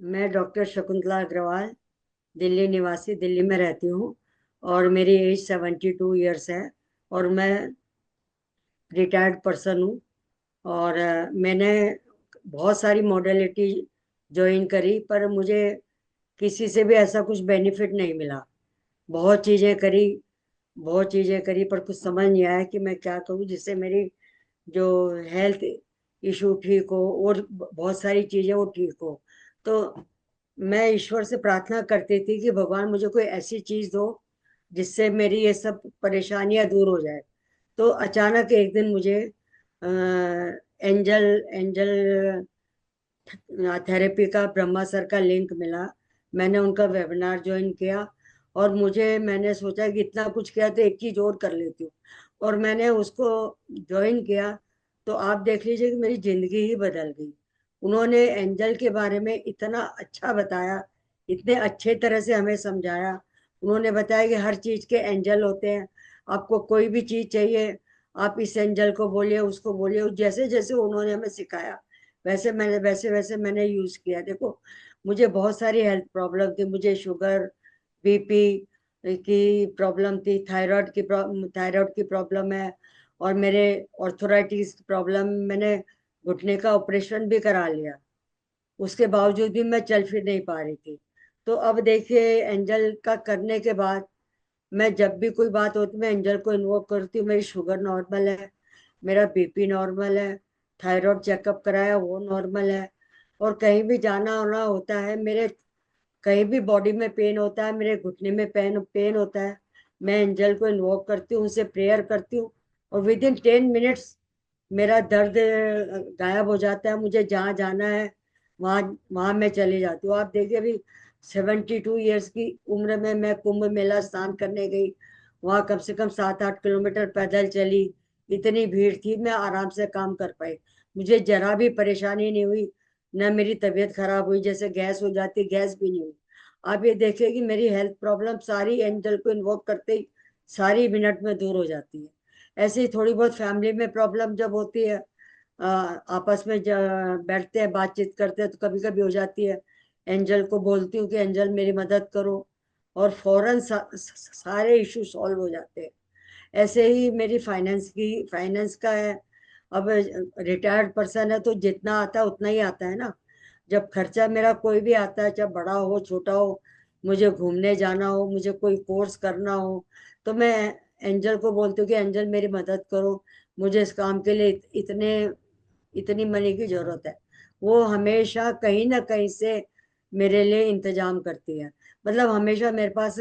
मैं डॉक्टर शकुंतला अग्रवाल, दिल्ली निवासी, दिल्ली में रहती हूँ। और मेरी एज 72 ईयर्स है। और मैं रिटायर्ड पर्सन हूँ। और मैंने बहुत सारी मॉडलिटी ज्वाइन करी, पर मुझे किसी से भी ऐसा कुछ बेनिफिट नहीं मिला। बहुत चीज़ें करी, बहुत चीज़ें करी, पर कुछ समझ नहीं आया कि मैं क्या करूँ जिससे मेरी जो हेल्थ इशू ठीक हो, और बहुत सारी चीज़ें वो ठीक हो। तो मैं ईश्वर से प्रार्थना करती थी कि भगवान मुझे कोई ऐसी चीज़ दो जिससे मेरी ये सब परेशानियां दूर हो जाए। तो अचानक एक दिन मुझे एंजल एंजल थेरेपी का ब्रह्मा सर का लिंक मिला। मैंने उनका वेबिनार ज्वाइन किया। और मैंने सोचा कि इतना कुछ किया तो एक चीज और कर लेती हूँ। और मैंने उसको ज्वाइन किया। तो आप देख लीजिए कि मेरी जिंदगी ही बदल गई। उन्होंने एंजल के बारे में इतना अच्छा बताया, इतने अच्छे तरह से हमें समझाया। उन्होंने बताया कि हर चीज के एंजल होते हैं। आपको कोई भी चीज चाहिए, आप इस एंजल को बोलिए, उसको बोलिए। जैसे जैसे उन्होंने हमें सिखाया, वैसे वैसे मैंने यूज किया। देखो, मुझे बहुत सारी हेल्थ प्रॉब्लम थी। मुझे शुगर, बीपी की प्रॉब्लम थी, थायराइड की प्रॉब्लम है। और मेरे ऑर्थोराइटिस प्रॉब्लम, मैंने घुटने का ऑपरेशन भी करा लिया। उसके बावजूद भी मैं चल फिर नहीं पा रही थी। तो अब देखिए, एंजल का करने के बाद मैं जब भी कोई बात होती मैं एंजल को इन्वोक करती हूँ। मेरी शुगर नॉर्मल है, मेरा बीपी नॉर्मल है, थायराइड चेकअप कराया वो नॉर्मल है। और कहीं भी जाना आना होता है, मेरे कहीं भी बॉडी में पेन होता है, मेरे घुटने में पेन पेन होता है, मैं एंजल को इन्वोक करती हूँ, उनसे प्रेयर करती हूँ। और विद इन 10 मिनट्स मेरा दर्द गायब हो जाता है। मुझे जहाँ जाना है वहाँ वहाँ मैं चली जाती हूँ। आप देखिए, अभी 72 ईयर्स की उम्र में मैं कुंभ मेला स्नान करने गई। वहाँ कम से कम 7-8 किलोमीटर पैदल चली। इतनी भीड़ थी, मैं आराम से काम कर पाई। मुझे जरा भी परेशानी नहीं हुई, न मेरी तबीयत खराब हुई, जैसे गैस हो जाती, गैस भी नहीं हुई। आप ये देखिए कि मेरी हेल्थ प्रॉब्लम सारी एंजल को इन्वोक करते ही सारी मिनट में दूर हो जाती है। ऐसे ही थोड़ी बहुत फैमिली में प्रॉब्लम जब होती है, आपस में बैठते हैं, बातचीत करते हैं, तो कभी कभी हो जाती है। एंजल को बोलती हूँ कि एंजल मेरी मदद करो, और फौरन सारे इशू सॉल्व हो जाते हैं। ऐसे ही मेरी फाइनेंस का है। अब रिटायर्ड पर्सन है, तो जितना आता है उतना ही आता है ना। जब खर्चा मेरा कोई भी आता है, चाहे बड़ा हो छोटा हो, मुझे घूमने जाना हो, मुझे कोई कोर्स करना हो, तो मैं एंजल को बोलती हूँ कि एंजल मेरी मदद करो, मुझे इस काम के लिए इतने इतनी मनी की जरूरत है। वो हमेशा कहीं ना कहीं से मेरे लिए इंतजाम करती है। मतलब हमेशा मेरे पास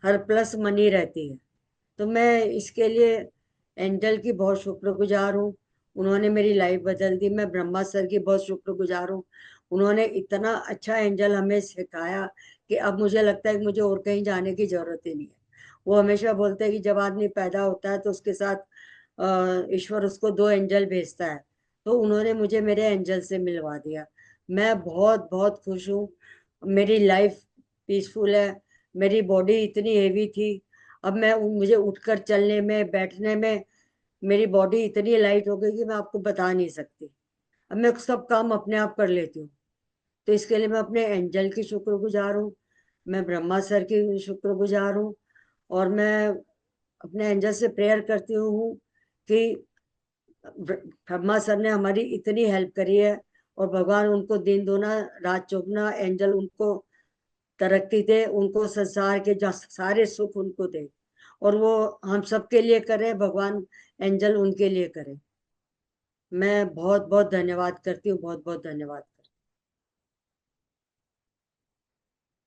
हर प्लस मनी रहती है। तो मैं इसके लिए एंजल की बहुत शुक्रगुजार हूँ। उन्होंने मेरी लाइफ बदल दी। मैं ब्रह्मा सर की बहुत शुक्रगुजार हूँ। उन्होंने इतना अच्छा एंजल हमें सिखाया कि अब मुझे लगता है कि मुझे और कहीं जाने की जरूरत ही नहीं है। वो हमेशा बोलते हैं कि जब आदमी पैदा होता है तो उसके साथ ईश्वर उसको दो एंजल भेजता है। तो उन्होंने मुझे मेरे एंजल से मिलवा दिया। मैं बहुत बहुत खुश हूँ। मेरी लाइफ पीसफुल है। मेरी बॉडी इतनी हेवी थी, अब मुझे उठकर चलने में, बैठने में मेरी बॉडी इतनी लाइट हो गई कि मैं आपको बता नहीं सकती। अब मैं सब काम अपने आप कर लेती हूँ। तो इसके लिए मैं अपने एंजल की शुक्रगुजार हूँ, मैं ब्रह्मा सर की शुक्रगुजार हूँ। और मैं अपने एंजल से प्रेयर करती हूँ कि ब्रह्मा सर ने हमारी इतनी हेल्प करी है, और भगवान उनको दिन दूना रात चौगुना एंजल उनको तरक्की दे, उनको संसार के जो सारे सुख उनको दे। और वो हम सबके लिए करे, भगवान एंजल उनके लिए करे। मैं बहुत बहुत धन्यवाद करती हूँ, बहुत बहुत धन्यवाद।